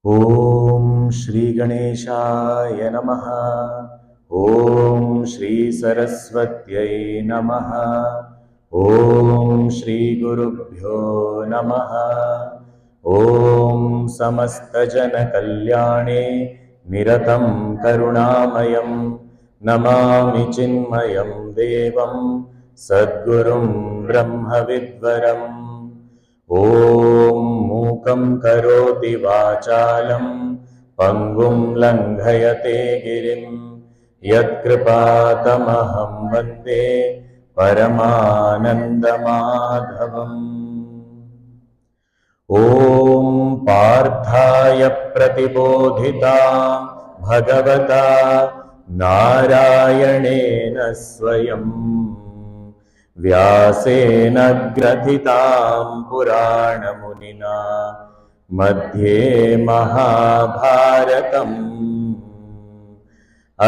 Om Shri Ganeshaya Namaha. Om Shri Saraswatyai Namaha. Om Shri Gurubhyo Namaha. Om Samasta Jana Kalyane Niratam Karunamayam Namami Chinmayam Devam Sadgurum Brahma Vidvaram. ॐ मूकं करोति वाचालं पङ्गुं लङ्घयते गिरिं यत्कृपातमहं वन्दे परमानन्दमाधवम्। ॐ पार्थाय प्रतिबोधितां भगवता नारायणेन स्वयम् व्यासेन ग्रथितां पुराणमुनिना मध्ये महाभारतम्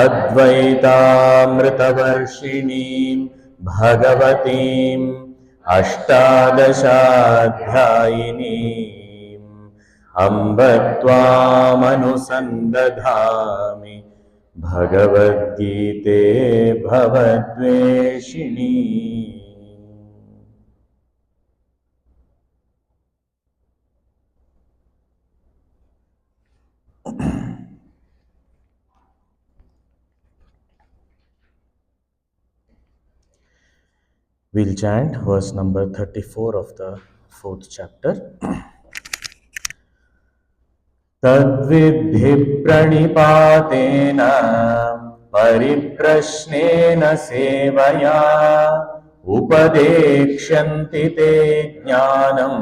अद्वैतामृतवर्षिणीं भगवतीम् अष्टादशाध्यायिनीम् अम्ब त्वामनुसन्दधामि भगवद्गीते भवद्वेषिणी। We'll chant verse number 34 of the 4th chapter. तद्विद्धि प्रणिपातेन परिप्रश्नेन सेवया उपदेक्ष्यन्ति ते ज्ञानम्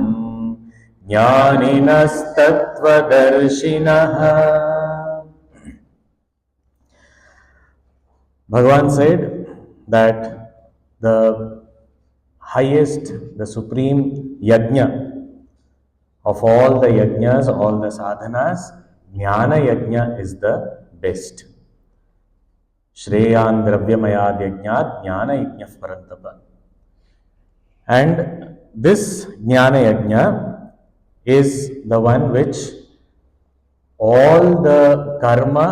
ज्ञानिनस्तत्त्वदर्शिनः. Bhagavan said that the highest, the supreme yajna of all the yajnas, all the sadhanas, Jnana Yajna is the best. Shreyan Dravyamayad Yajnat Jnana Yajna Parantapa. And this Jnana Yajna is the one which all the karma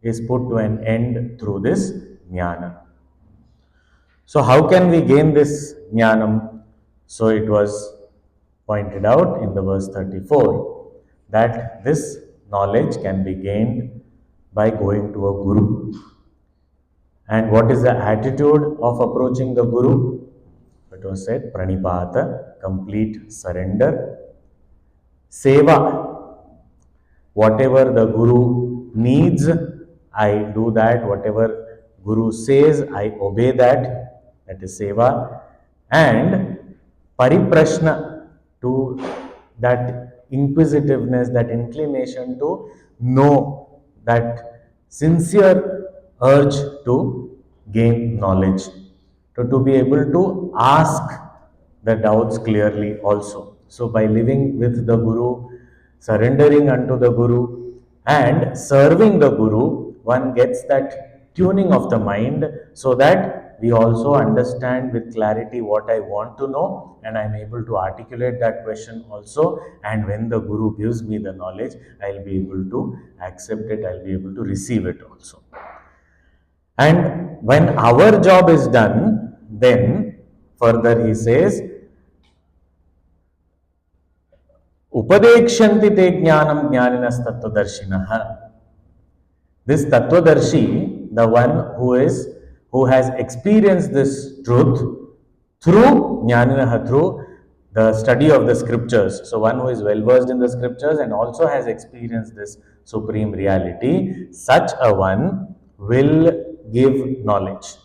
is put to an end through this Jnana. So how can we gain this Jnanam? So it was pointed out in the verse 34 that this knowledge can be gained by going to a guru. And what is the attitude of approaching the guru? It was said, pranipata, complete surrender. Seva, whatever the guru needs, I do that. Whatever guru says, I obey that. That is seva. And pariprashna, to that inquisitiveness, that inclination to know, that sincere urge to gain knowledge, to be able to ask the doubts clearly also. So by living with the Guru, surrendering unto the Guru and serving the Guru, one gets that tuning of the mind so that we also understand with clarity what I want to know, and I am able to articulate that question also. And when the Guru gives me the knowledge, I will be able to accept it, I will be able to receive it also. And when our job is done, then further he says, Upadekshanti te jnanam jnaninas tattvadarshinaha. This tattvadarshi, the one who has experienced this truth through jnaninaha, through the study of the scriptures. So one who is well versed in the scriptures and also has experienced this supreme reality, such a one will give knowledge,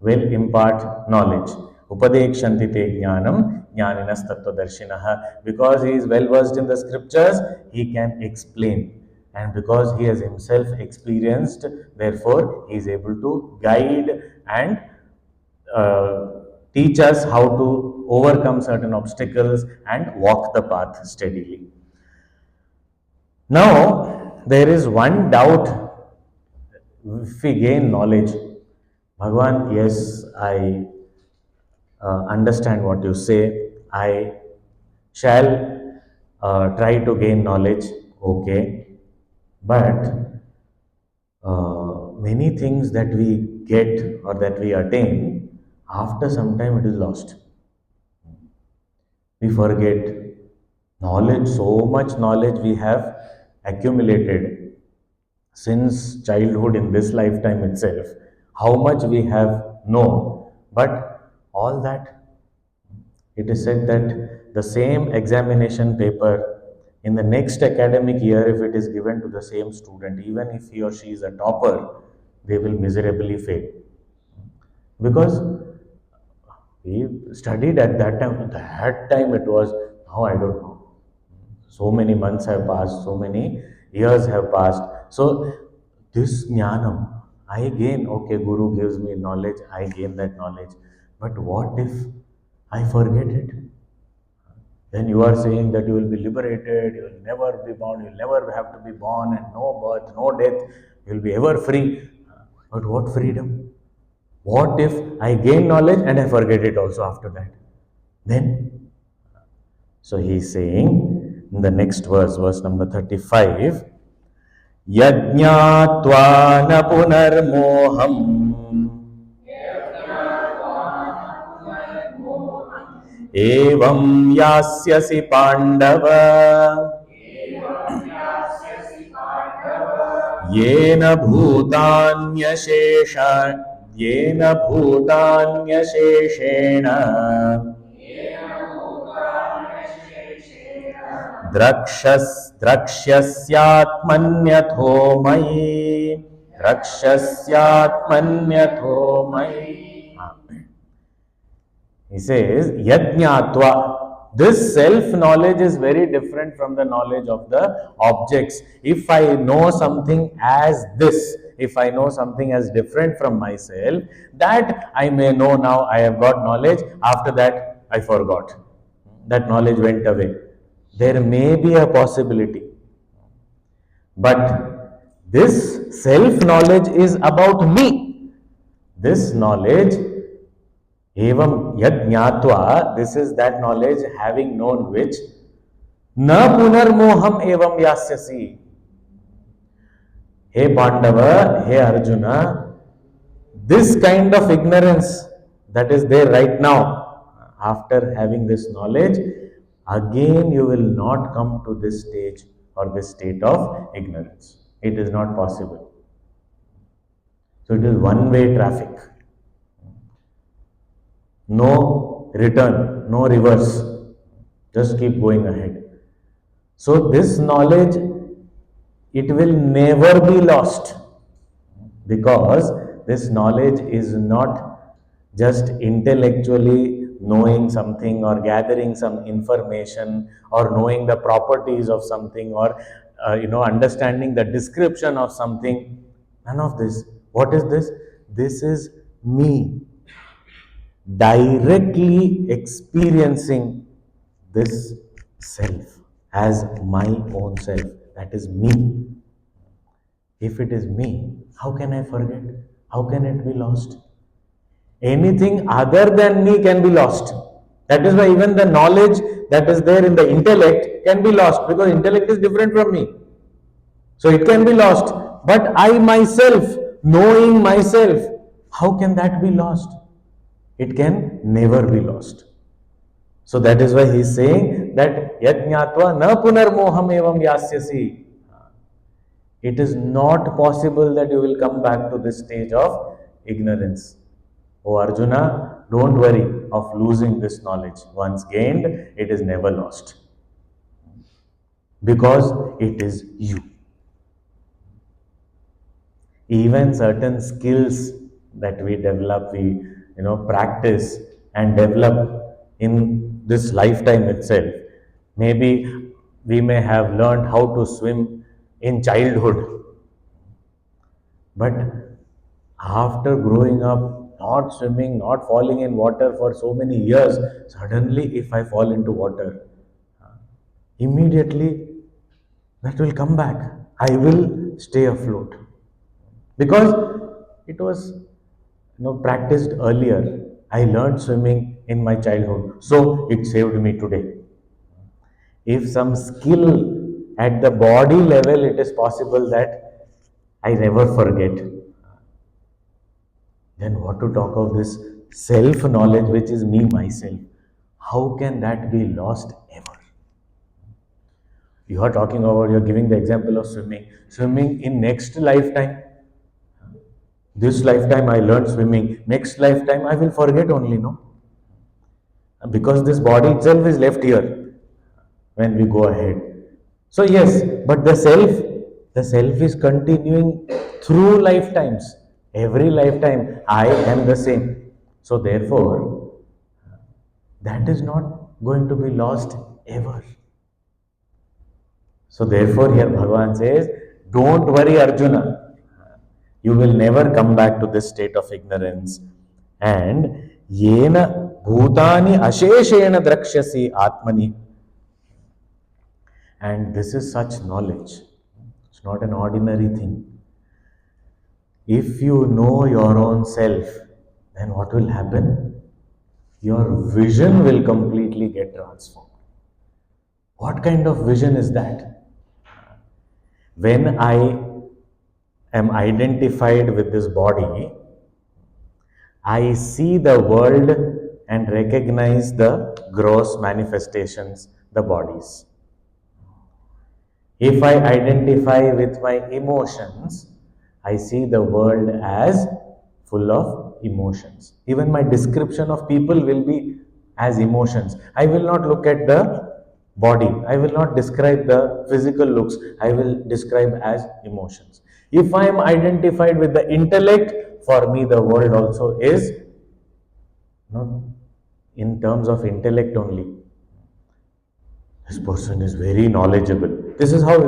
will impart knowledge. Upadekshanti te jnanam jnaninas tattvadarshinaha. Because he is well versed in the scriptures, he can explain. and because he has himself experienced, therefore he is able to guide and uh, teach us how to overcome certain obstacles and walk the path steadily. Now, there is one doubt. If we gain knowledge, Bhagavan, yes, I understand what you say. I shall try to gain knowledge. Okay. But many things that we get or that we attain, after some time it is lost. We forget knowledge, so much knowledge we have accumulated since childhood in this lifetime itself, how much we have known, but all that, it is said that the same examination paper in the next academic year, if it is given to the same student, even if he or she is a topper, they will miserably fail. Because we studied at that time, that time it was, now I don't know. So many months have passed, so many years have passed. So this jnanam, I gain, okay, Guru gives me knowledge, I gain that knowledge. But what if I forget it? Then you are saying that you will be liberated, you will never be born, you will never have to be born, and no birth, no death, you will be ever free. But what freedom? What if I gain knowledge and I forget it also after that? Then, so he is saying in the next verse, verse number 35, Yajnatva na punarmoham एवं यास्यसि पांडव येन भूतान्यशेष येन भूतान्यशेषेण द्रक्ष्यस्यात्मन्यथो मयि द्रक्ष्यस्यात्मन्यथो मयि. He says, Yajnatva. This self-knowledge is very different from the knowledge of the objects. If I know something as this, if I know something as different from myself, that I may know now I have got knowledge, after that I forgot. That knowledge went away. There may be a possibility. But this self-knowledge is about me. This knowledge, evam yad jnatva, this is that knowledge having known which, na punarmoham evam yasyasi. Hey Pandava, hey Arjuna, this kind of ignorance that is there right now, after having this knowledge, again you will not come to this stage or this state of ignorance. It is not possible. So it is one-way traffic. No return, no reverse. Just keep going ahead. So this knowledge, it will never be lost, because this knowledge is not just intellectually knowing something or gathering some information or knowing the properties of something or understanding the description of something. None of this. What is this? This is me directly experiencing this self as my own self. That is me. If it is me, how can I forget? How can it be lost? Anything other than me can be lost. That is why even the knowledge that is there in the intellect can be lost, because intellect is different from me. So it can be lost. But I myself, knowing myself, how can that be lost? It can never be lost. So that is why he is saying that yajnatva na punarmoham evam yasyasi. It is not possible that you will come back to this stage of ignorance. Oh Arjuna, don't worry of losing this knowledge. Once gained, it is never lost. Because it is you. Even certain skills that we develop, we practice and develop in this lifetime itself. Maybe we may have learned how to swim in childhood. But after growing up, not swimming, not falling in water for so many years, suddenly if I fall into water, immediately that will come back. I will stay afloat because it was practiced earlier. I learned swimming in my childhood, so it saved me today. If some skill at the body level, it is possible that I never forget, then what to talk of this self knowledge, which is me myself? How can that be lost ever? You are talking about, you're giving the example of swimming. Swimming in next lifetime. This lifetime I learned swimming. Next lifetime I will forget only, no? Because this body itself is left here when we go ahead. So yes, but the self is continuing through lifetimes. Every lifetime I am the same. So therefore, that is not going to be lost ever. So therefore, here Bhagavan says, don't worry, Arjuna. You will never come back to this state of ignorance. And yena bhutani asheshena drakshasi atmani. And this is such knowledge. It's not an ordinary thing. If you know your own self, then what will happen? Your vision will completely get transformed. What kind of vision is that? When I am identified with this body, I see the world and recognize the gross manifestations, the bodies. If I identify with my emotions, I see the world as full of emotions. Even my description of people will be as emotions. I will not look at the body. I will not describe the physical looks. I will describe as emotions. If I am identified with the intellect, for me the world also is in terms of intellect only. This person is very knowledgeable. This is how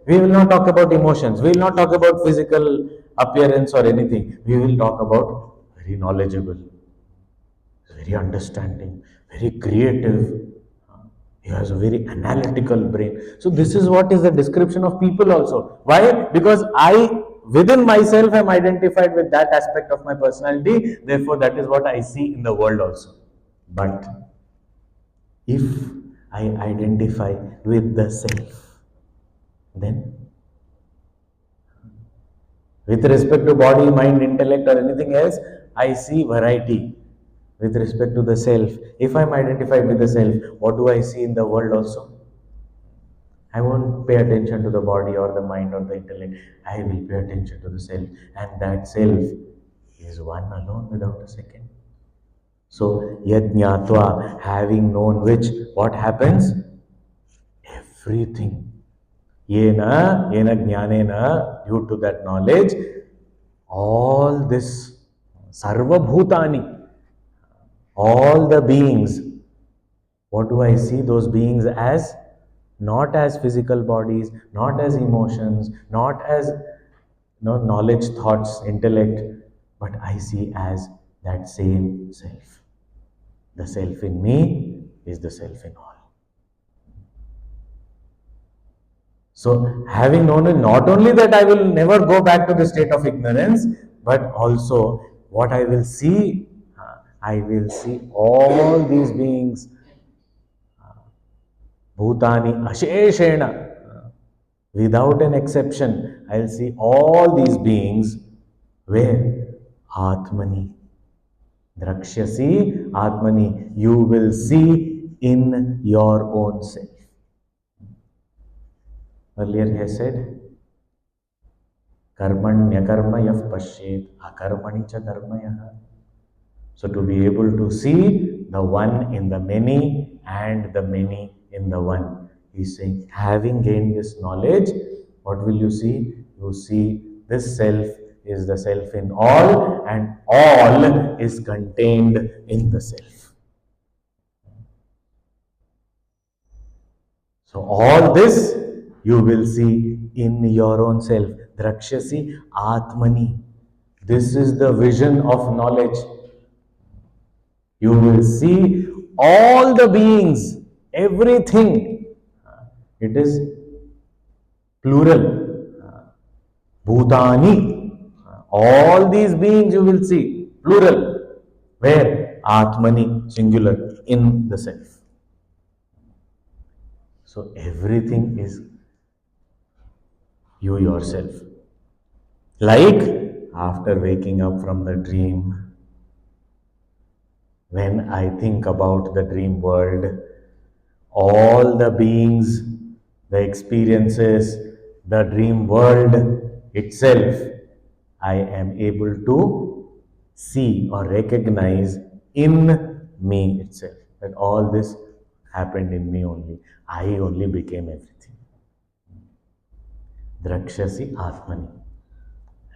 we will not talk about emotions. We will not talk about physical appearance or anything. We will talk about very knowledgeable, very understanding, very creative. He has a very analytical brain. So this is what is the description of people also. Why? Because I within myself am identified with that aspect of my personality. Therefore, that is what I see in the world also. But if I identify with the self, then with respect to body, mind, intellect, or anything else, I see variety. With respect to the self, if I'm identified with the self, what do I see in the world also? I won't pay attention to the body or the mind or the intellect. I will pay attention to the self, and that self is one alone without a second. So, yajnatva, having known which, what happens? Everything. Yena jnanena, due to that knowledge, all this, sarva bhutani, all the beings, what do I see those beings as? Not as physical bodies, not as emotions, not as knowledge, thoughts, intellect, but I see as that same self. The self in me is the self in all. So, having known it, not only that I will never go back to the state of ignorance, but also what I will see, I will see all these beings, bhutani asheshena, without an exception. I will see all these beings where Atmani, Drakshasi Atmani, you will see in your own self. Earlier he has said, Karmanyakarma yaf pashet akarmani cha karmaya. So to be able to see the one in the many and the many in the one. He's saying, having gained this knowledge, what will you see? You see this self is the self in all, and all is contained in the self. So all this you will see in your own self. Drakshasi Atmani. This is the vision of knowledge. You will see all the beings, everything. It is plural. Bhutani. All these beings you will see, plural. Where? Atmani, singular, in the self. So everything is you yourself. Like after waking up from the dream, when I think about the dream world, all the beings, the experiences, the dream world itself, I am able to see or recognize in me itself. That all this happened in me only. I only became everything. Drakshasi Atmani.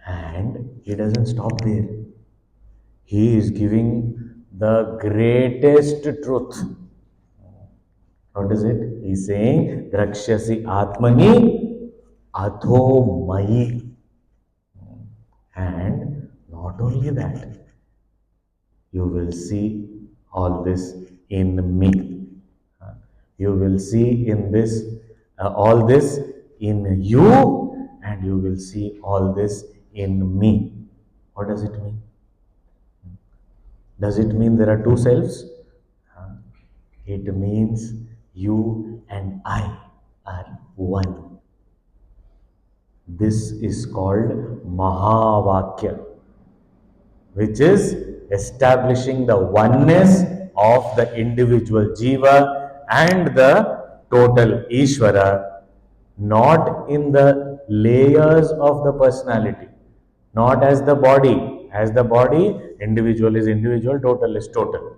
And he doesn't stop there. He is giving the greatest truth. What is it? He's saying, Drakshasi Atmani Adho Mayi. And not only that, you will see all this in me. You will see in this, all this in you, and you will see all this in me. What does it mean? Does it mean there are two selves? It means you and I are one. This is called Mahavakya, which is establishing the oneness of the individual Jiva and the total Ishvara, not in the layers of the personality, not as the body. As the body, individual is individual, total is total.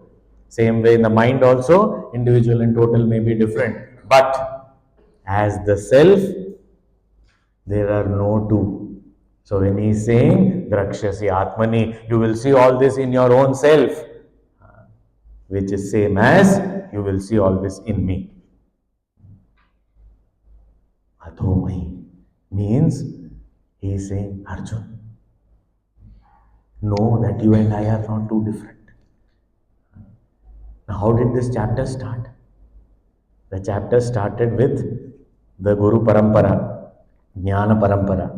Same way in the mind also, individual and total may be different. But as the self, there are no two. So when he is saying Drakshasi Atmani, you will see all this in your own self, which is same as you will see all this in me. Adhomai means he is saying, Arjun, know that you and I are not too different. Now, how did this chapter start? The chapter started with the Guru Parampara, Jnana Parampara.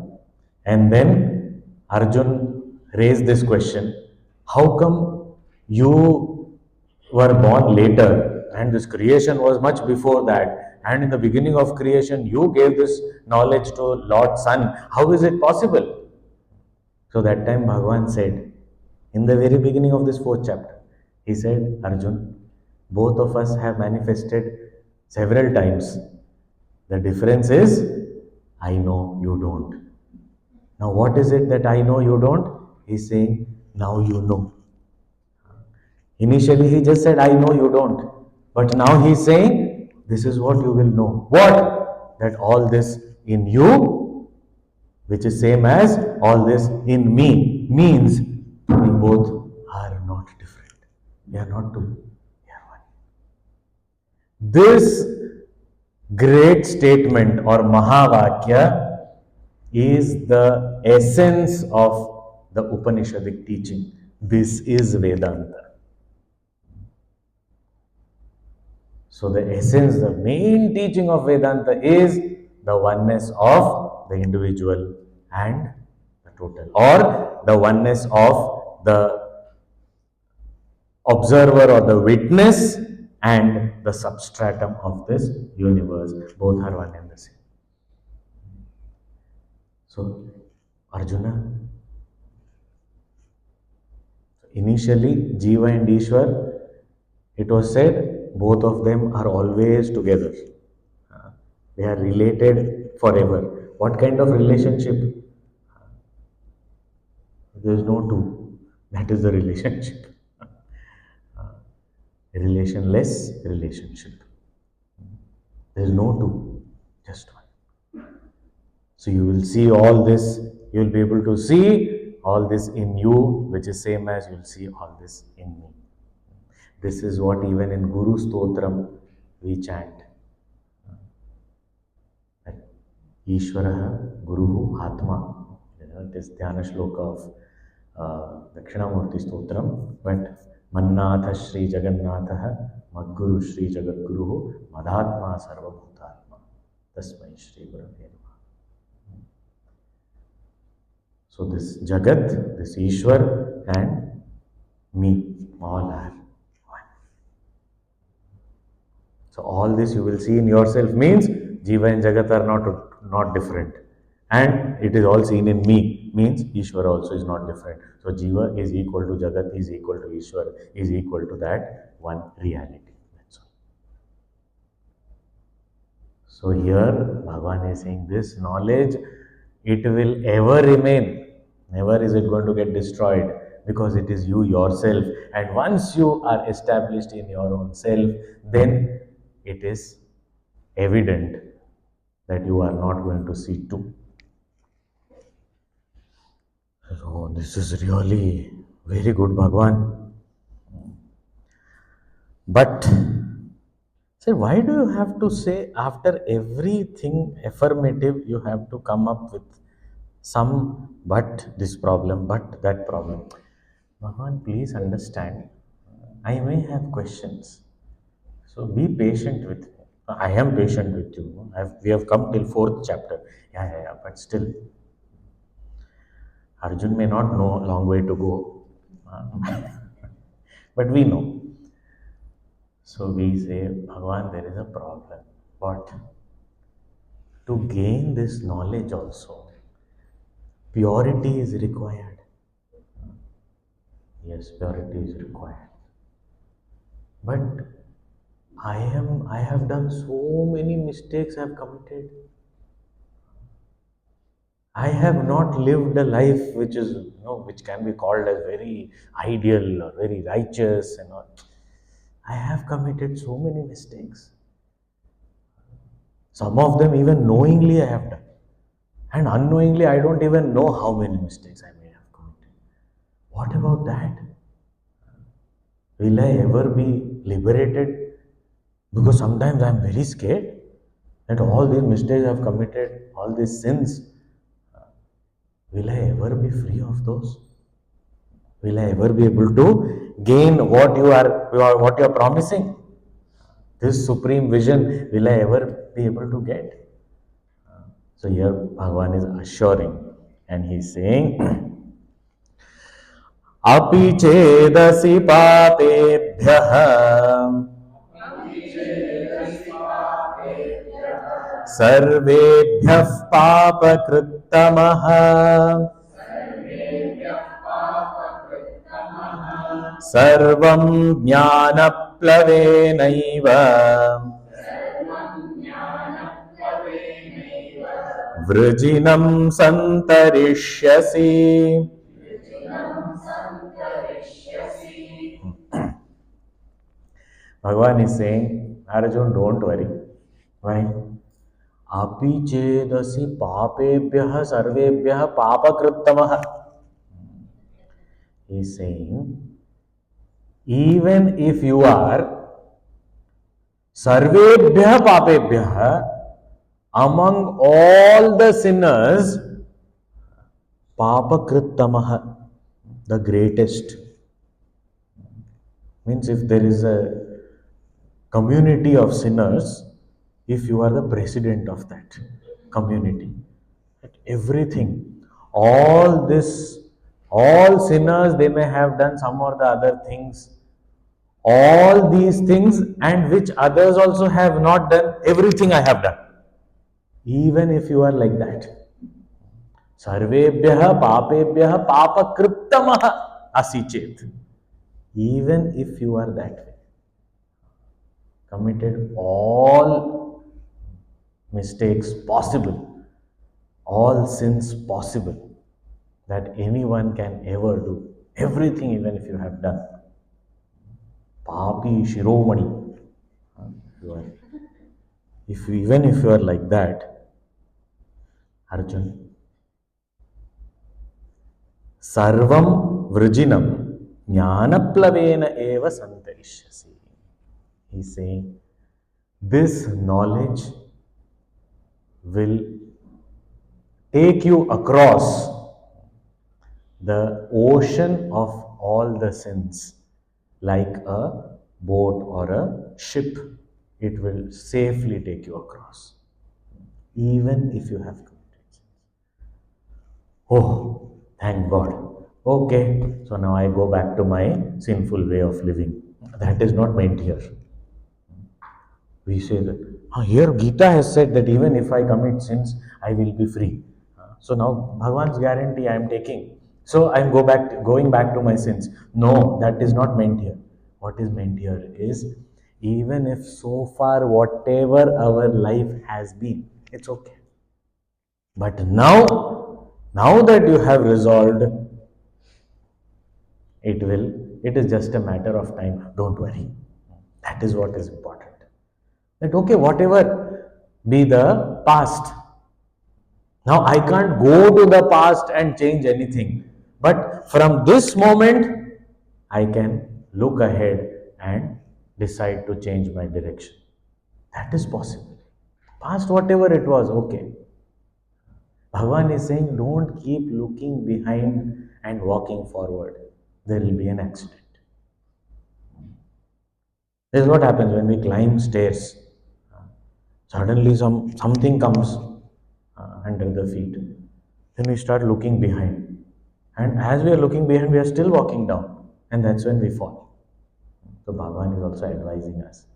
And then Arjun raised this question, how come you were born later and this creation was much before that, and in the beginning of creation you gave this knowledge to Lord Sun? How is it possible? So that time Bhagavan said, in the very beginning of this fourth chapter, he said, Arjun, both of us have manifested several times. The difference is, I know you don't. Now, what is it that I know you don't? He's saying, now you know. Initially, he just said, I know you don't. But now he's saying, this is what you will know. What? That all this in you, which is same as all this in me, means we both are not different. We are not two. We are one. This great statement or Mahavakya is the essence of the Upanishadic teaching. This is Vedanta. So the essence, the main teaching of Vedanta is the oneness of the individual and the total, or the oneness of the observer or the witness and the substratum of this universe. Both are one and the same. So, Arjuna, initially Jiva and Ishwar, it was said both of them are always together. They are related forever. What kind of relationship? There is no two. That is the relationship. Relationless relationship. There is no two, just one. So you will see all this, you will be able to see all this in you, which is same as you will see all this in me. This is what even in Guru Stotram we chant. Ishvara, Guru, Atma. It is Dhyana Shloka of Dakshinamurti Stotram. But Mannath Shri Jagannatha, Madguru Shri Jagadguru, Madhatma Sarvabhutatma. Tasmai Shri Gurave Namaha. So this Jagat, this Ishwar and me, all are one. So all this you will see in yourself means Jiva and Jagat are not different. And it is all seen in me means Ishwar also is not different. So Jiva is equal to Jagat, is equal to Ishwar, is equal to that one reality. That's all. So here Bhagavan is saying this knowledge, it will ever remain. Never is it going to get destroyed because it is you yourself. And once you are established in your own self, then it is evident that you are not going to see two. So this is really very good, Bhagwan. But say, why do you have to say after everything affirmative, you have to come up with some but this problem, but that problem? Bhagwan, please understand, I may have questions. So be patient with me. I am patient with you. We have come till fourth chapter. Yeah, but still, Arjun may not know a long way to go. But we know. So we say, Bhagwan, there is a problem. But to gain this knowledge also, purity is required. Yes, purity is required. But I have done so many mistakes I have committed. I have not lived a life which is, which can be called as very ideal or very righteous and all. I have committed so many mistakes. Some of them even knowingly I have done. And unknowingly I don't even know how many mistakes I may have committed. What about that? Will I ever be liberated? Because sometimes I am very scared that all these mistakes I have committed, all these sins, will I ever be free of those? Will I ever be able to gain what you are promising? This supreme vision, will I ever be able to get? So here Bhagavan is assuring and he is saying, अपि चेदसि पापेभ्यः सर्वेभ्यः पापकृत्तमः सर्वं ज्ञानप्लवेनैव वृजिनं सन्तरिष्यसि. Bhagavan is saying, Arjun, don't worry. Why? Api chedasi papebhyah sarvebhyah papakrittamah. He is saying, even if you are sarvebhyah papebhyah, among all the sinners, papakrittamah, the greatest. Means if there is a community of sinners, if you are the president of that community, everything, all sinners, they may have done some or the other things, all these things, and which others also have not done, everything I have done. Even if you are like that, sarvebhyah papebhyah papakrittamah asi chet. Even if you are that way, committed all mistakes possible, all sins possible that anyone can ever do, everything even if you have done. Papi Shiromani. Even if you are like that, Arjun, Sarvam Vrijinam Jnanaplavena eva santarishyasi. He is saying, this knowledge will take you across the ocean of all the sins like a boat or a ship. It will safely take you across, even if you have committed sins. Oh, thank God. Okay, so now I go back to my sinful way of living. That is not meant here. We say that here Gita has said that even if I commit sins, I will be free. So now Bhagwan's guarantee I am taking. So I am going back to my sins. No, that is not meant here. What is meant here is even if so far whatever our life has been, it's okay. But now that you have resolved, it is just a matter of time. Don't worry. That is what is important. That okay, whatever be the past. Now I can't go to the past and change anything. But from this moment, I can look ahead and decide to change my direction. That is possible. Past, whatever it was, okay. Bhagavan is saying, don't keep looking behind and walking forward. There will be an accident. This is what happens when we climb stairs. Suddenly something comes under the feet. Then we start looking behind. And as we are looking behind, we are still walking down. And that's when we fall. So Bhagavan is also advising us.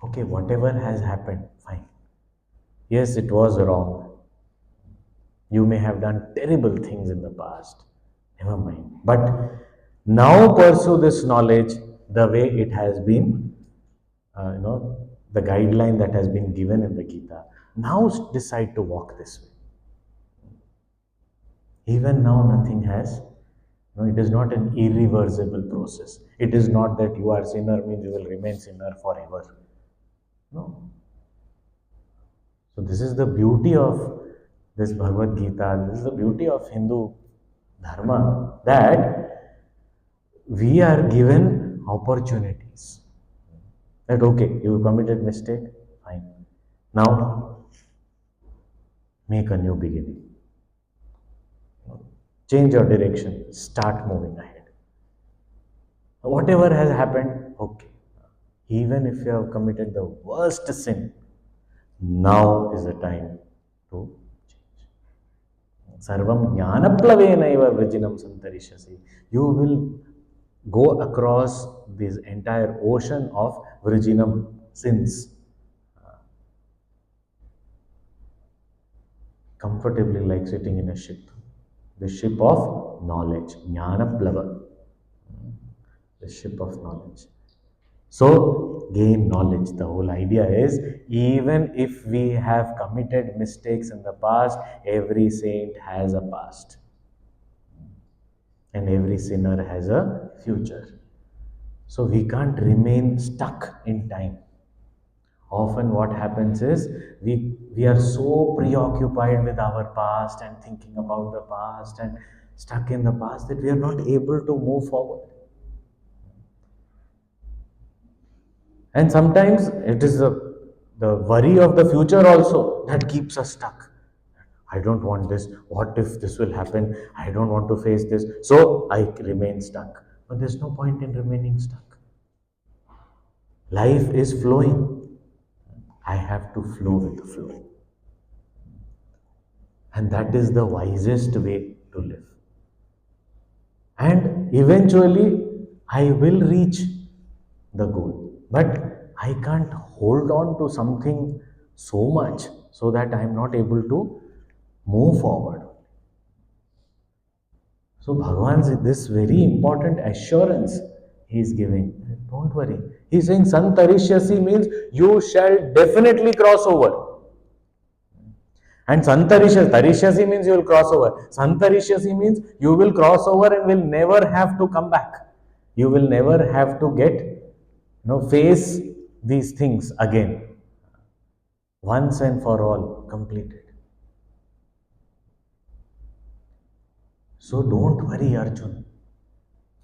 Okay, whatever has happened, fine. Yes, it was wrong. You may have done terrible things in the past. Never mind. But now pursue this knowledge the way it has been, the guideline that has been given in the Gita. Now decide to walk this way. Even now, nothing has. No, it is not an irreversible process. It is not that you are sinner means you will remain sinner forever. No. So this is the beauty of this Bhagavad Gita. This is the beauty of Hindu Dharma, that we are given opportunities. That okay, you committed mistake, fine. Now make a new beginning. Change your direction. Start moving ahead. Whatever has happened, okay. Even if you have committed the worst sin, now is the time to change. Sarvam jnanaplavenaiva vrijinam santarishyasi. You will go across this entire ocean of vrijinam, sins, comfortably like sitting in a ship. The ship of knowledge, jnanaplava, the ship of knowledge. So, gain knowledge. The whole idea is even if we have committed mistakes in the past, every saint has a past. And every sinner has a future. So, we can't remain stuck in time. Often, what happens is we are so preoccupied with our past and thinking about the past and stuck in the past that we are not able to move forward. And sometimes it is the worry of the future also that keeps us stuck. I don't want this. What if this will happen? I don't want to face this. So I remain stuck. But there's no point in remaining stuck. Life is flowing. I have to flow with the flow. And that is the wisest way to live. And eventually, I will reach the goal. But I can't hold on to something so much so that I am not able to move forward. So Bhagavan's this very important assurance he is giving. Don't worry. He is saying Santarishyasi means you shall definitely cross over. And Tarishyasi means you will cross over. Santarishyasi means you will cross over and will never have to come back. You will never have to face these things again. Once and for all, completed. So don't worry, Arjun.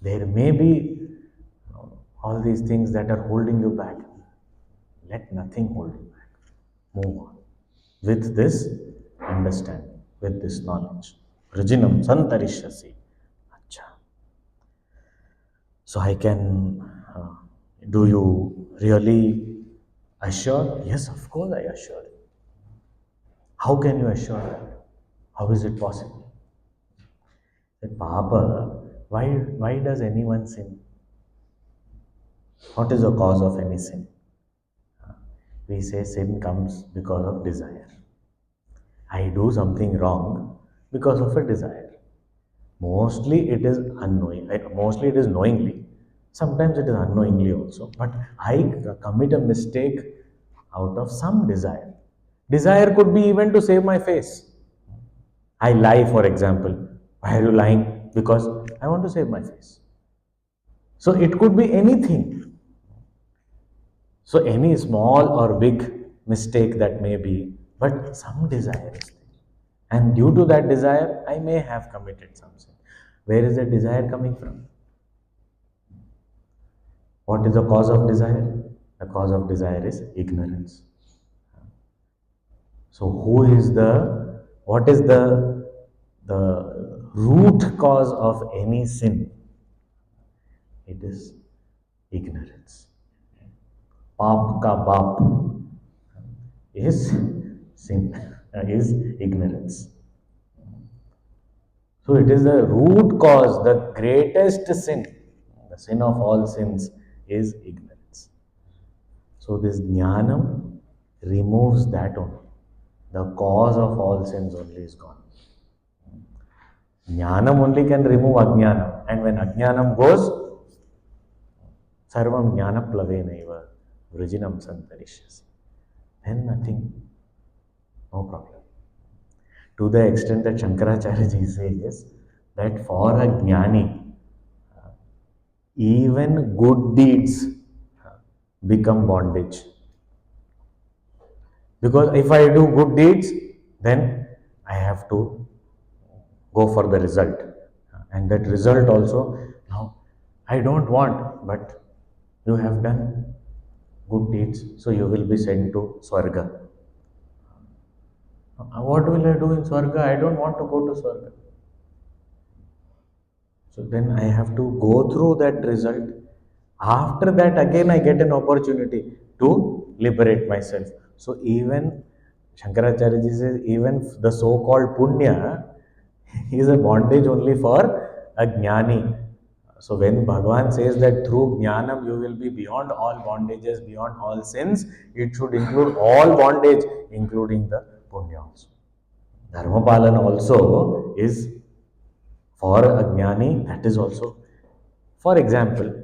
There may be all these things that are holding you back. Let nothing hold you back. Move on with this understanding. with this knowledge. Vrajinam santarishyasi. Acha. So I can, do you really assure? Yes, of course I assure you. How can you assure that? How is it possible? That Papa, why does anyone sin? What is the cause of any sin? We say sin comes because of desire. I do something wrong because of a desire. Mostly it is unknowing. Mostly it is knowingly. Sometimes it is unknowingly also. But I commit a mistake out of some desire. Desire could be even to save my face. I lie, for example. Why are you lying? Because I want to save my face. So it could be anything. So any small or big mistake that may be, but some desire is there. And due to that desire, I may have committed some sin. Where is the desire coming from? What is the cause of desire? The cause of desire is ignorance. So what is the root cause of any sin? It is ignorance. Paap ka baap is sin, is ignorance. So it is the root cause, the greatest sin, the sin of all sins is ignorance. So this jnanam removes that only. The cause of all sins only is gone. Jnanam only can remove ajnanam. And when ajnanam goes, sarvam jnana plavenaiva vrijinam santarishyasi. Then nothing, no problem. To the extent that Shankaracharya ji says that for a jnani, even good deeds become bondage. Because if I do good deeds, then I have to go for the result. And that result also, now I don't want, but you have done good deeds, so you will be sent to Swarga. What will I do in Swarga? I don't want to go to Swarga. So then I have to go through that result. After that, again, I get an opportunity to liberate myself. So even Shankaracharya ji says, even the so-called punya is a bondage only for a jnani. So when Bhagavan says that through jnanam you will be beyond all bondages, beyond all sins, it should include all bondage, including the punya also. Dharmapalan also is for a jnani, that is also. For example,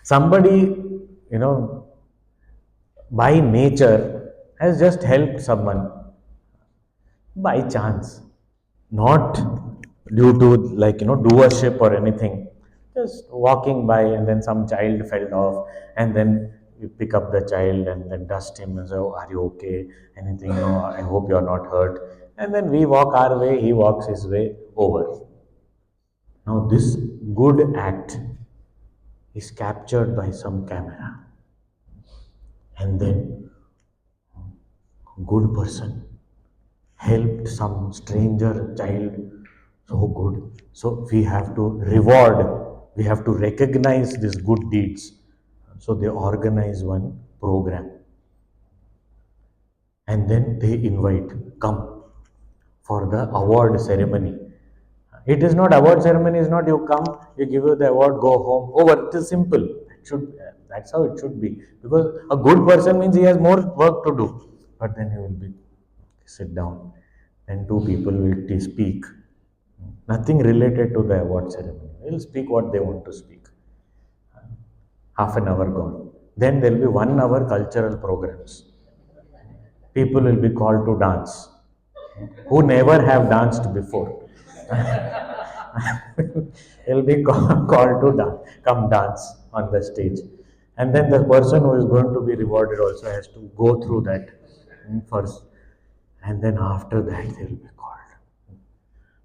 somebody, by nature has just helped someone by chance, not due to doership or anything, just walking by and then some child fell off and then you pick up the child and then dust him and say, oh, are you okay? Anything, no, I hope you're not hurt. And then we walk our way, he walks his way over. Now this good act is captured by some camera. And then good person helped some stranger child so good. So we have to reward, we have to recognize these good deeds. So they organize one program. And then they invite, come for the award ceremony. It is not award ceremony, is not you come, you give you the award, go home, over. It is simple. That's how it should be. Because a good person means he has more work to do. But then he will be sit down and two people will speak. Nothing related to the award ceremony. They will speak what they want to speak. Half an hour gone. Then there will be 1 hour cultural programs. People will be called to dance who never have danced before. He'll be called to dance, come dance on the stage. And then the person who is going to be rewarded also has to go through that first. And then after that, they will be called.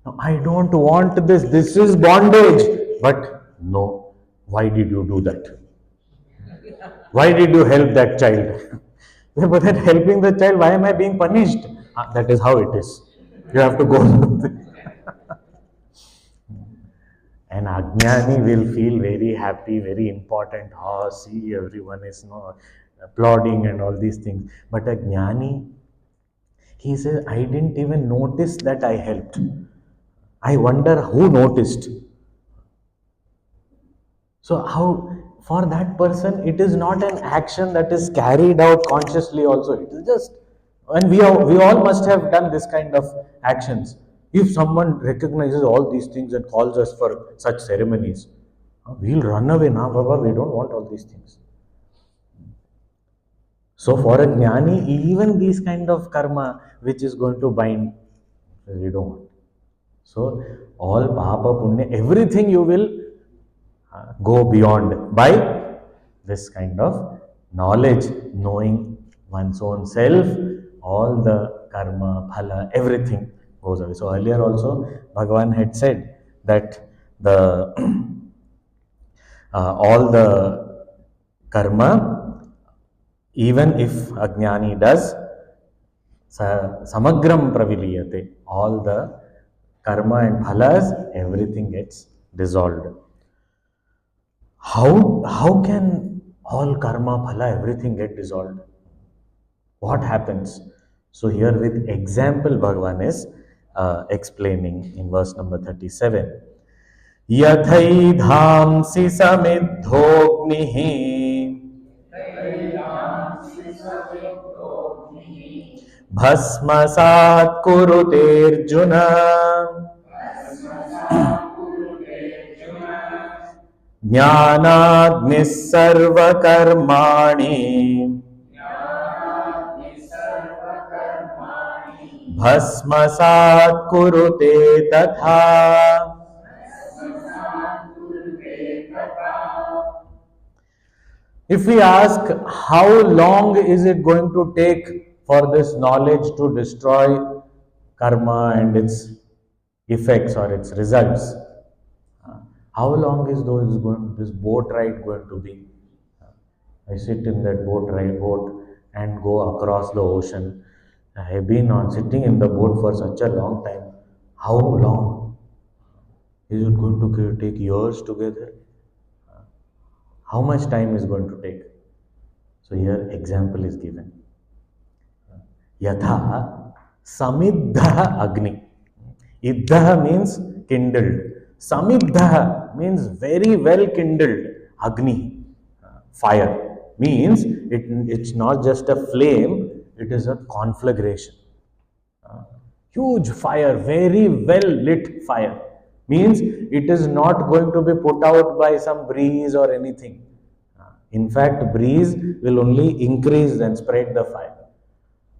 Now, I don't want this. This is bondage. But no, why did you do that? Why did you help that child? But then helping the child, why am I being punished? That is how it is. You have to go through this. And Ajnani will feel very happy, very important. Oh, see, everyone is applauding and all these things. But a Jnani, he says, I didn't even notice that I helped. I wonder who noticed. So, how for that person, it is not an action that is carried out consciously, also. It is just, and we all must have done this kind of actions. If someone recognizes all these things and calls us for such ceremonies, we'll run away now, Baba. We don't want all these things. So, for a jnani, even these kind of karma which is going to bind, we don't want. So, all papa, punya, everything you will go beyond by this kind of knowledge, knowing one's own self, all the karma, phala, everything goes away. So earlier also, Bhagavan had said that the all the karma, even if Ajnani does, samagram praviliyate, all the karma and phalas, everything gets dissolved. How can all karma, phala, everything get dissolved? What happens? So here with example, Bhagavan is explaining in verse number 37. Yathaidhamsi samidhognihi bhasmasat kuruterjuna ज्ञानाग्निः सर्वकर्माणि भस्मसात् कुरुते तथा. If we ask how long is it going to take for this knowledge to destroy karma and its effects or its results, how long is this boat ride going to be? I sit in that boat and go across the ocean. I have been on sitting in the boat for such a long time. How long? Is it going to take years together? How much time is going to take? So here example is given. Yatha samidha agni. Idha means kindled. Samidha means very well kindled. Agni, fire, means it's not just a flame, it is a conflagration. Huge fire, very well lit fire. Means it is not going to be put out by some breeze or anything. In fact, breeze will only increase and spread the fire.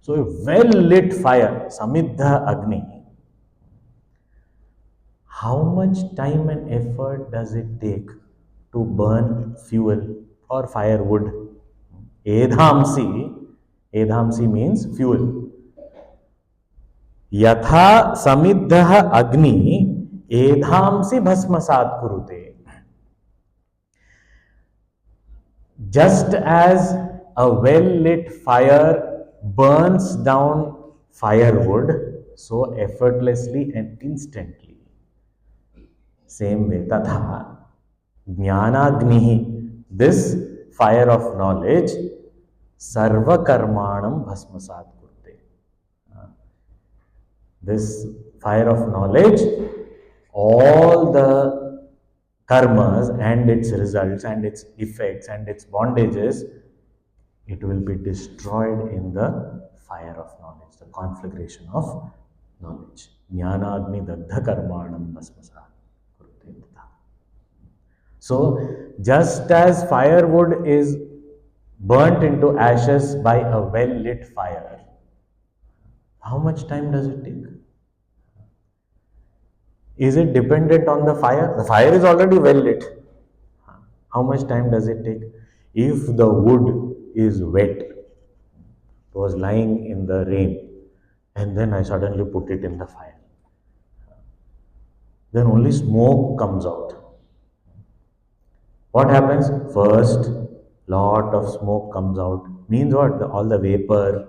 So, a well lit fire, Samidha Agni. How much time and effort does it take to burn fuel or firewood? Edhamsi means fuel. Yatha samidha agni edhamsi bhasmasat kurute. Just as a well lit fire burns down firewood, so effortlessly and instantly. Same way, tatha jnanagnihi, this fire of knowledge, sarva karmanam bhasmasat kurte. This fire of knowledge, all the karmas and its results and its effects and its bondages, it will be destroyed in the fire of knowledge, the conflagration of knowledge. Jnanagni daddha karmanam bhasmasat kurte. So, just as firewood is burnt into ashes by a well lit fire, how much time does it take? Is it dependent on the fire? The fire is already well lit. How much time does it take? If the wood is wet, it was lying in the rain, and then I suddenly put it in the fire, then only smoke comes out. What happens? First, lot of smoke comes out. Means what? All the vapor,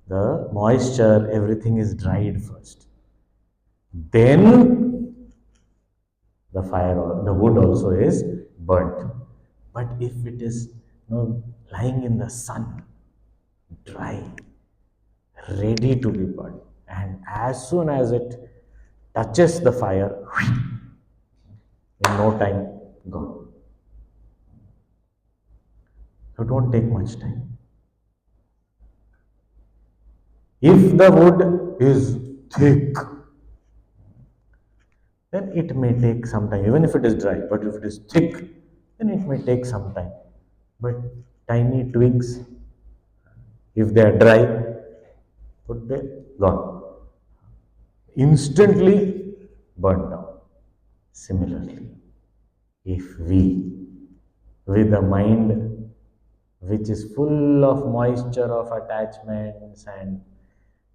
the moisture, everything is dried first. then the fire or the wood also is burnt. But if it is, lying in the sun, dry, ready to be burned, and as soon as it touches the fire, in no time, gone. So don't take much time. If the wood is thick, then it may take some time, even if it is dry. But if it is thick, then it may take some time. But tiny twigs, if they are dry, put there, gone. Instantly burnt down. Similarly, if we, with a mind which is full of moisture of attachments and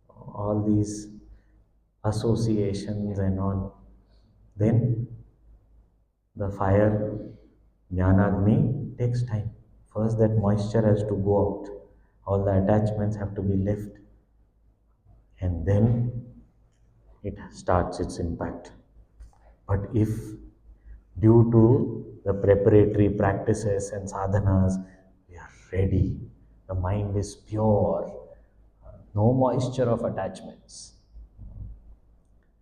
all these associations and all, then the fire, Jnanagni, takes time. First, that moisture has to go out, all the attachments have to be left, and then it starts its impact. But if due to the preparatory practices and sadhanas, we are ready, the mind is pure, no moisture of attachments,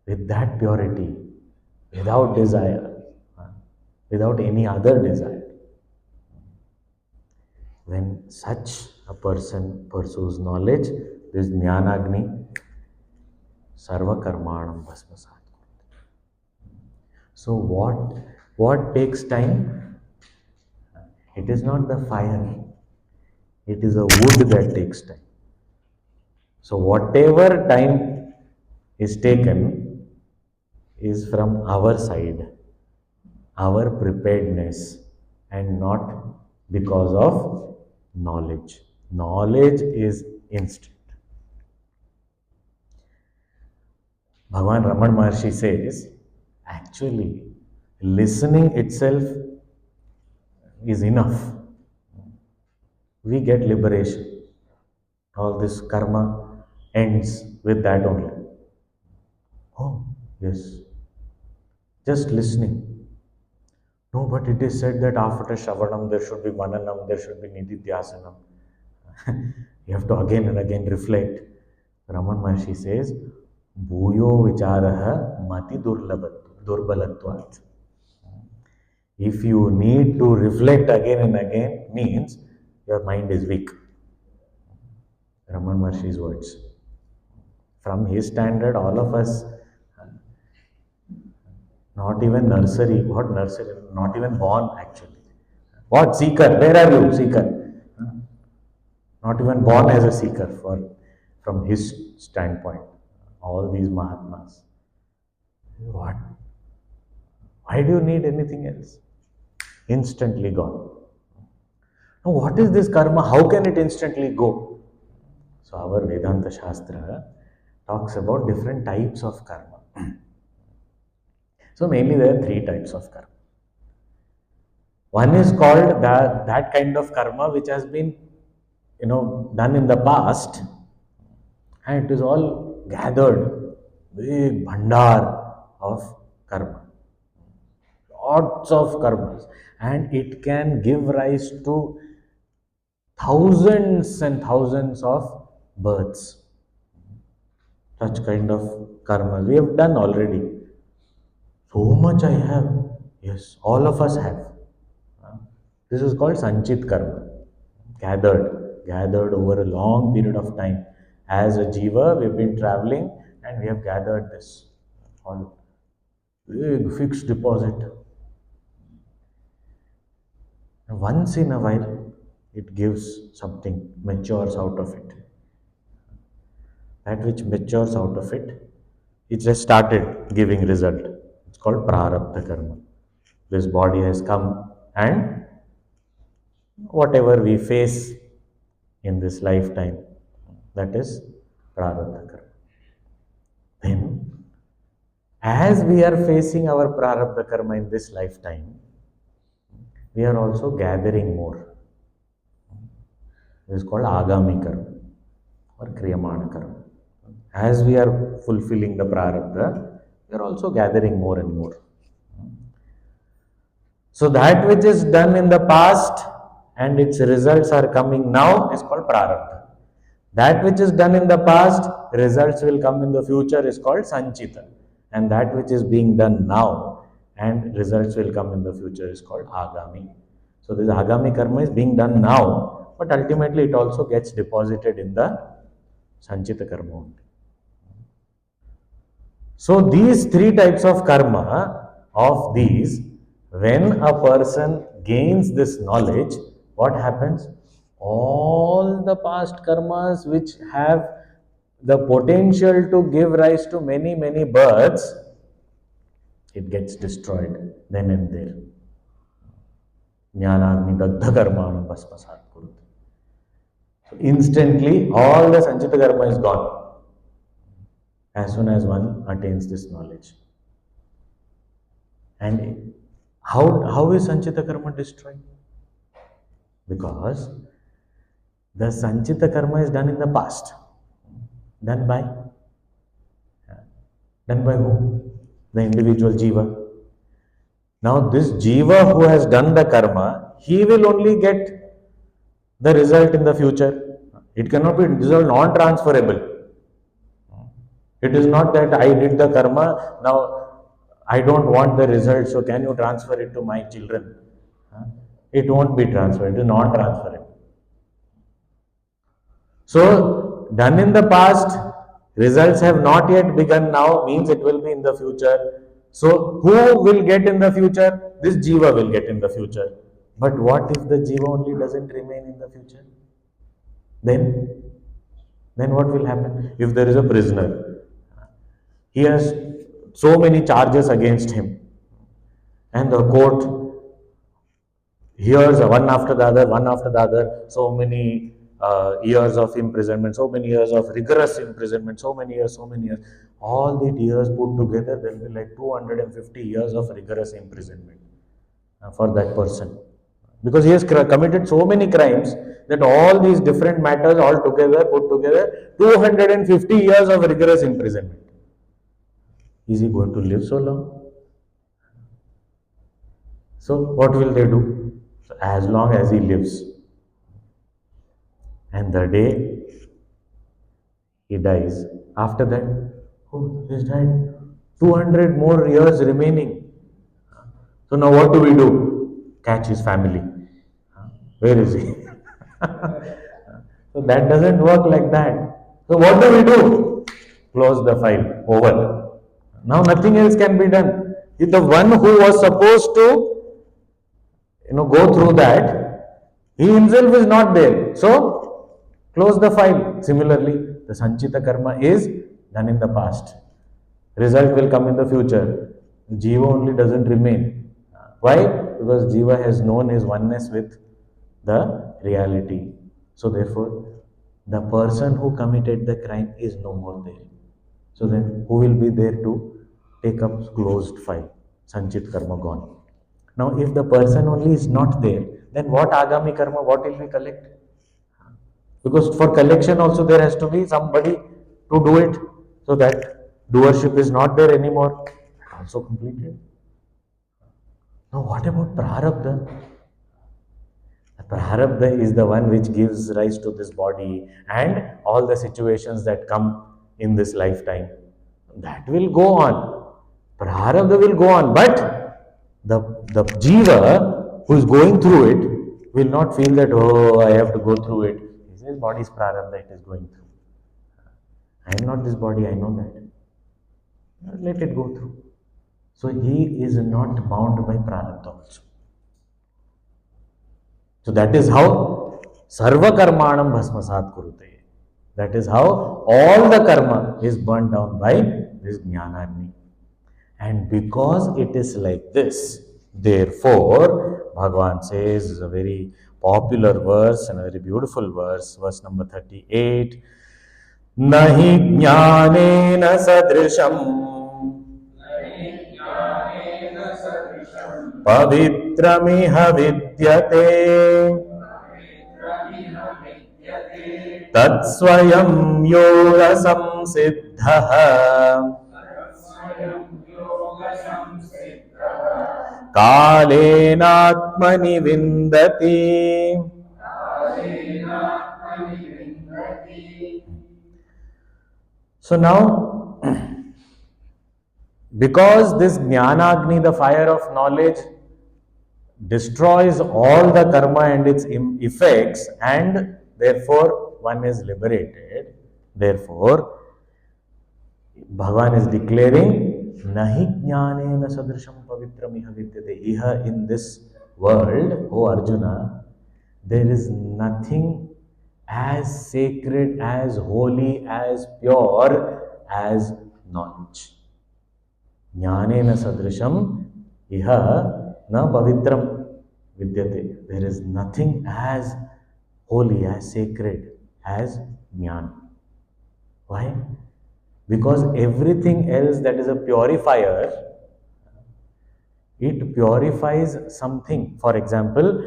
with that purity, without desire, without any other desire, when such a person pursues knowledge, this Jnanagni, Sarva Karmanam Bhasmasat. So what takes time? It is not the fire, it is the wood that takes time. So whatever time is taken is from our side, our preparedness, and not because of knowledge. Knowledge is instant. Bhagavan Raman Maharshi says, actually, listening itself is enough. We get liberation. All this karma ends with that only. Oh, yes. Just listening. No, but it is said that after Shravanam there should be Mananam, there should be Nididhyasanam. You have to again and again reflect. Raman Maharshi says, Bhuyo vicharaha mati durbalatvat. If you need to reflect again and again, means your mind is weak. Raman Maharshi's words. From his standard, all of us, not even nursery, what nursery? Not even born actually. What seeker? Where are you, seeker? Not even born as a seeker from his standpoint. All these Mahatmas. What? Why do you need anything else? Instantly gone. Now, what is this karma? How can it instantly go? So, our Vedanta Shastra talks about different types of karma. So, mainly there are three types of karma. One is called that kind of karma which has been, done in the past, and it is all gathered, big bhandar of karma, lots of karmas, and it can give rise to thousands and thousands of births. Such kind of karma we have done already. So much I have. Yes, all of us have. This is called Sanchit karma. Gathered over a long period of time. As a jiva, we've been traveling and we have gathered this. All big fixed deposit. And once in a while, it gives something, matures out of it. That which matures out of it, it just started giving result. It's called prarabdha karma. This body has come, and whatever we face in this lifetime, that is prarabdha karma. Then, as we are facing our prarabdha karma in this lifetime, we are also gathering more. This is called agami karma or kriyamana karma. As we are fulfilling the prarabdha, we are also gathering more and more. So that which is done in the past and its results are coming now is called prarabdha. That which is done in the past, results will come in the future is called sanchita. And that which is being done now and results will come in the future is called agami. So this agami karma is being done now, but ultimately it also gets deposited in the sanchita karma only. So these three types of karma, of these, when a person gains this knowledge, what happens? All the past karmas which have the potential to give rise to many, many births, it gets destroyed then and there. Jnanagni dagdha karmanam bhasmasat kurute. So instantly all the sanchita karma is gone as soon as one attains this knowledge. And how is sanchita karma destroyed? Because the sanchita karma is done in the past. Done by? Done by who? The individual jiva. Now this jiva who has done the karma, he will only get the result in the future. It cannot be, these are non-transferable. It is not that I did the karma, now I don't want the result, so can you transfer it to my children? It won't be transferred, it is non-transferable. So, done in the past, results have not yet begun now, means it will be in the future. So, who will get in the future? This jiva will get in the future. But what if the jiva only doesn't remain in the future? Then what will happen? If there is a prisoner, he has so many charges against him, and the court hears one after the other, so many years of imprisonment, so many years of rigorous imprisonment, so many years. All the years put together, there will be like 250 years of rigorous imprisonment for that person. Because he has committed so many crimes that all these different matters all together, put together, 250 years of rigorous imprisonment. Is he going to live so long? So what will they do? So as long as he lives, and the day he dies, after that, oh, he's died. 200 more years remaining. So now what do we do? Catch his family. Where is he? So that doesn't work like that. So what do we do? Close the file. Over. Now nothing else can be done. If the one who was supposed to go through that, he himself is not there. So close the file. Similarly, the sanchita karma is done in the past. Result will come in the future. Jiva only doesn't remain. Why? Because Jiva has known his oneness with the reality. So therefore, the person who committed the crime is no more there. So then who will be there to take up closed file? Sanchit karma gone. Now if the person only is not there, then what agami karma, what will we collect? Because for collection also there has to be somebody to do it. So that doership is not there anymore. Also completed. Now what about prarabdha? Prarabdha is the one which gives rise to this body and all the situations that come in this lifetime. That will go on. Prarabdha will go on, but the jiva who is going through it will not feel that, oh, I have to go through it. His body is prarabdha, it is going through. I am not this body, I know that. Let it go through. So he is not bound by prarabdha also. So that is how sarva karmanam bhasmasat kurute. That is how all the karma is burnt down by this jnana. And because it is like this, therefore, Bhagavan says, is a very popular verse and a very beautiful verse, verse number 38. Nahi jnanena sadrisham pavitramiha vidyate tatsvayam yoga samsiddhaha कालेनात्मनि विन्दति. So now, because this Jnanagni, the fire of knowledge, destroys all the karma and its effects, and therefore one is liberated. Therefore, Bhagavan is declaring, Nahi jnanena sadrisham pavitram iha vidyate. Iha, in this world, O Arjuna, there is nothing as sacred, as holy, as pure as knowledge. Jnanena sadrisham iha na pavitram vidyate. There is nothing as holy, as sacred as jnana. Why? Because everything else that is a purifier, it purifies something. For example,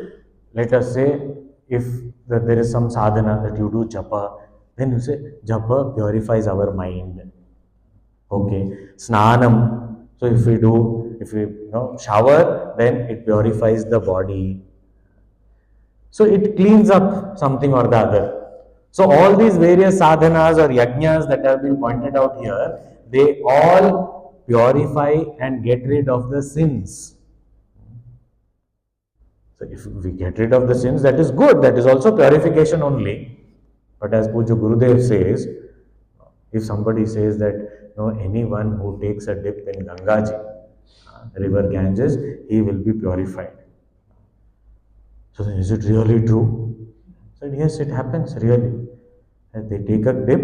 let us say if there is some sadhana that you do japa, then you say japa purifies our mind. Okay, snanam. So if we shower, then it purifies the body. So it cleans up something or the other. So all these various sadhanas or yajnas that have been pointed out here, they all purify and get rid of the sins. So if we get rid of the sins, that is good. That is also purification only. But as Puja Gurudev says, if somebody says that anyone who takes a dip in Gangaji, river Ganges, he will be purified. So then is it really true? So yes, it happens really. They take a dip,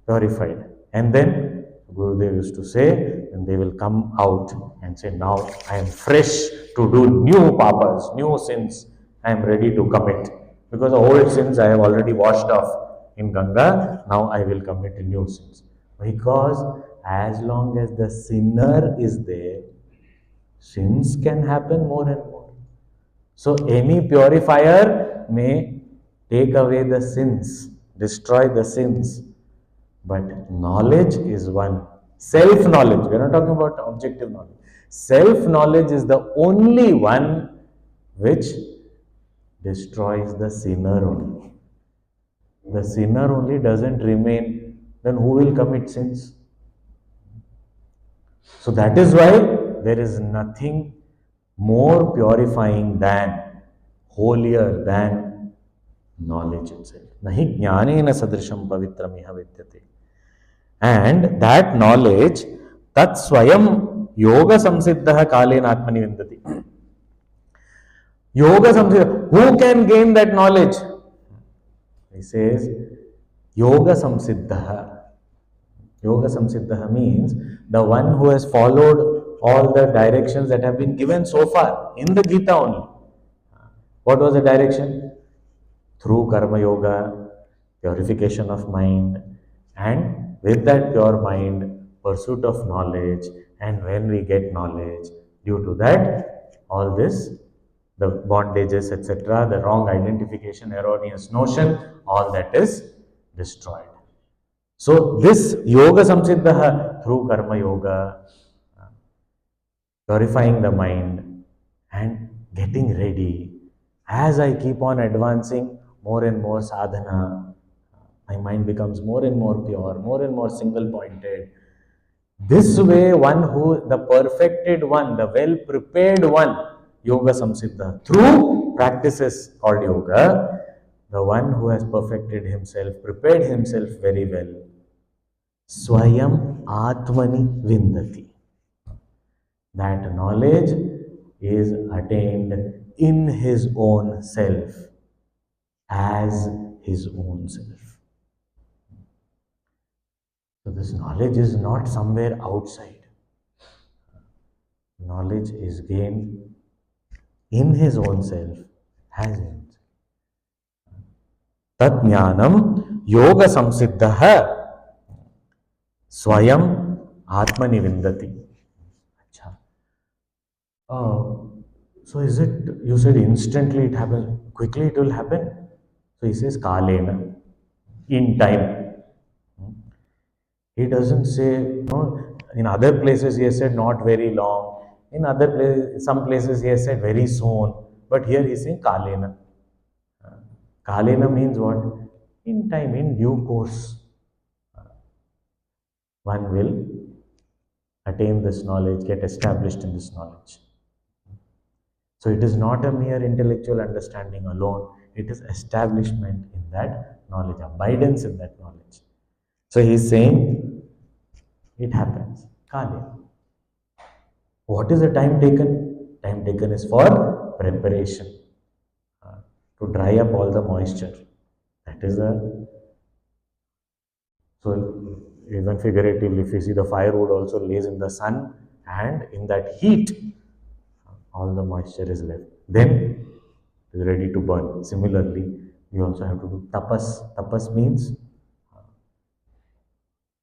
purified. And then Gurudev used to say, and they will come out and say, now I am fresh to do new papas, new sins. I am ready to commit. Because the old sins I have already washed off in Ganga, now I will commit new sins. Because as long as the sinner is there, sins can happen more and more. So any purifier may take away the sins, destroy the sins. But knowledge is one. Self-knowledge, we are not talking about objective knowledge. Self-knowledge is the only one which destroys the sinner only. The sinner only doesn't remain, then who will commit sins? So that is why there is nothing more purifying than, holier than knowledge itself. Nahi jnanena sadrisham pavitram iha vidyate. And that knowledge, tat swayam yoga samsiddha kalena atmani vindati. Yoga samsiddha. Who can gain that knowledge? He says, yoga samsiddha. Yoga samsiddha means the one who has followed all the directions that have been given so far in the Gita only. What was the direction? Through karma yoga, purification of mind, and with that pure mind, pursuit of knowledge, and when we get knowledge, due to that, all this, the bondages, etc., the wrong identification, erroneous notion, all that is destroyed. So this yoga samsiddha through karma yoga, purifying the mind and getting ready. As I keep on advancing more and more sadhana, my mind becomes more and more pure, more and more single pointed. This way, the perfected one, the well prepared one, yoga samsiddha, through practices called yoga, the one who has perfected himself, prepared himself very well, swayam atmani vindati. That knowledge is attained in his own self, as his own self. So this knowledge is not somewhere outside. Knowledge is gained in his own self, as him. Tat jnanam yoga samsiddha swayam atmani vindati. So is it, you said instantly it happens, quickly it will happen? So he says kalena, in time. He doesn't say, In other places, he has said not very long. In other places, some places, he has said very soon. But here he is saying kalena. Kalena means what? In time, in due course, one will attain this knowledge, get established in this knowledge. So it is not a mere intellectual understanding alone, it is establishment in that knowledge, abidance in that knowledge. So he is saying it happens. Kalena. What is the time taken? Time taken is for preparation, uh, to dry up all the moisture. That is the, so even figuratively, if you see the firewood also lays in the sun, and in that heat, all the moisture is left. Then it is ready to burn. Similarly, we also have to do tapas. Tapas means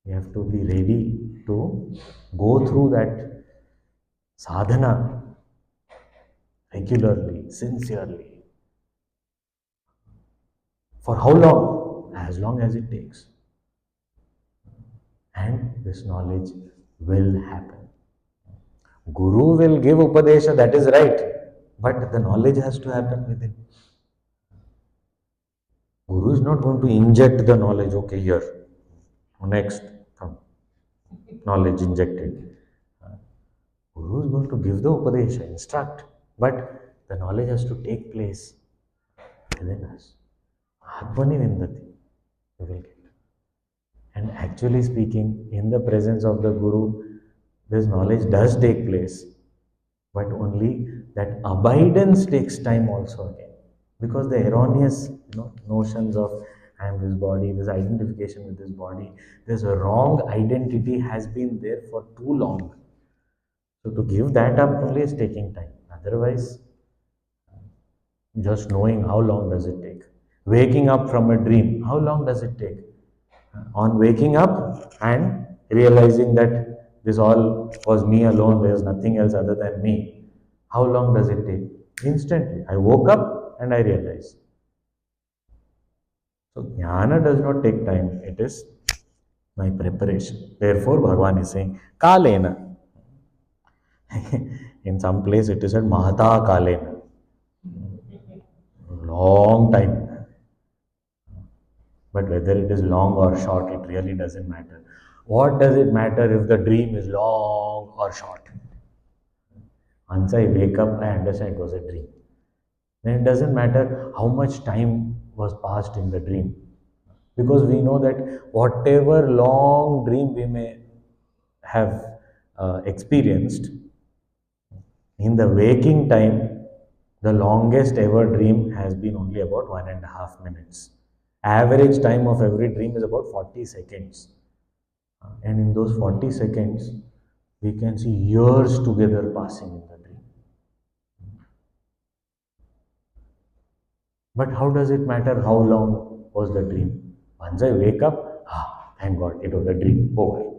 you have to be ready to go through that sadhana regularly, sincerely. For how long? As long as it takes. And this knowledge will happen. Guru will give Upadesha, that is right, but the knowledge has to happen within. Guru is not going to inject the knowledge, okay, here, next, come, knowledge injected. Guru is going to give the Upadesha, instruct, but the knowledge has to take place within us. Atmani Vindati, we will get. And actually speaking, in the presence of the Guru, this knowledge does take place, but only that abidance takes time also again. Because the erroneous notions of I am this body, this identification with this body, this wrong identity has been there for too long. So to give that up only is taking time. Otherwise, just knowing how long does it take? Waking up from a dream, how long does it take? On waking up and realizing that this all was me alone, there is nothing else other than me, how long does it take? Instantly. I woke up and I realized. So jnana does not take time, it is my preparation. Therefore, Bhagavan is saying, Kalena. In some place it is said Mahata Kalena. Long time. But whether it is long or short, it really doesn't matter. What does it matter if the dream is long or short? Once I wake up, I understand it was a dream. Then it doesn't matter how much time was passed in the dream. Because we know that whatever long dream we may have experienced, in the waking time, the longest ever dream has been only about 1.5 minutes. Average time of every dream is about 40 seconds. And in those 40 seconds, we can see years together passing in the dream. But how does it matter how long was the dream? Once I wake up, thank God, it was a dream, over.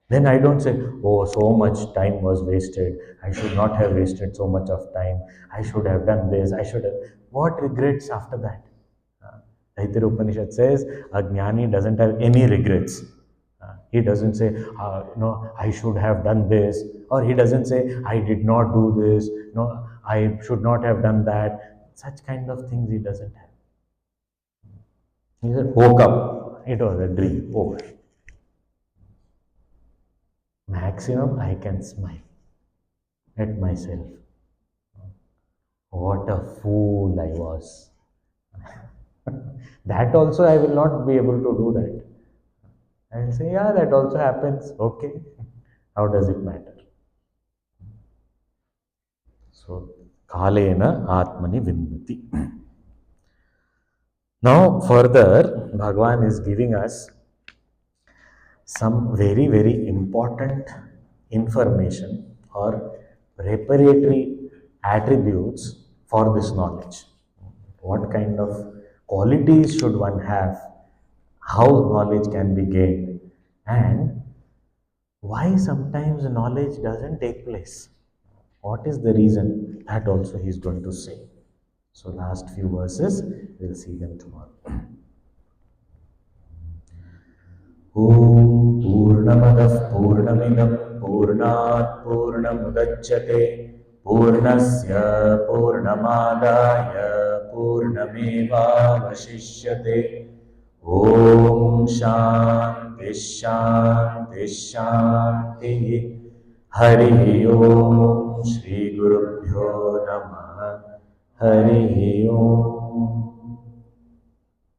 Then I don't say, oh, so much time was wasted. I should not have wasted so much of time. I should have done this. I should have. What regrets after that? Taittiriya Upanishad says, a jnani doesn't have any regrets. He doesn't say, no, I should have done this. Or he doesn't say, I did not do this. No, I should not have done that. Such kind of things he doesn't have. He said, woke up. It was a dream. Over. Maximum, I can smile at myself. What a fool I was. That also I will not be able to do that. I will say, yeah, that also happens. Okay. How does it matter? So, Kalena Atmani Vindati. Now, further, Bhagavan is giving us some very, very important information or preparatory attributes for this knowledge. What kind of qualities should one have? How knowledge can be gained? And why sometimes knowledge doesn't take place? What is the reason? That also he is going to say. So, last few verses, we'll see them tomorrow. Om पूर्णमदः पूर्णमिदं पूर्णात् पूर्णमुदच्यते पूर्णस्य पूर्णमादाय पूर्णमेवावशिष्यते। ॐ शान्ति शान्ति शान्तिः। हरिः ॐ श्रीगुरुभ्यो नमः। हरिः ॐ।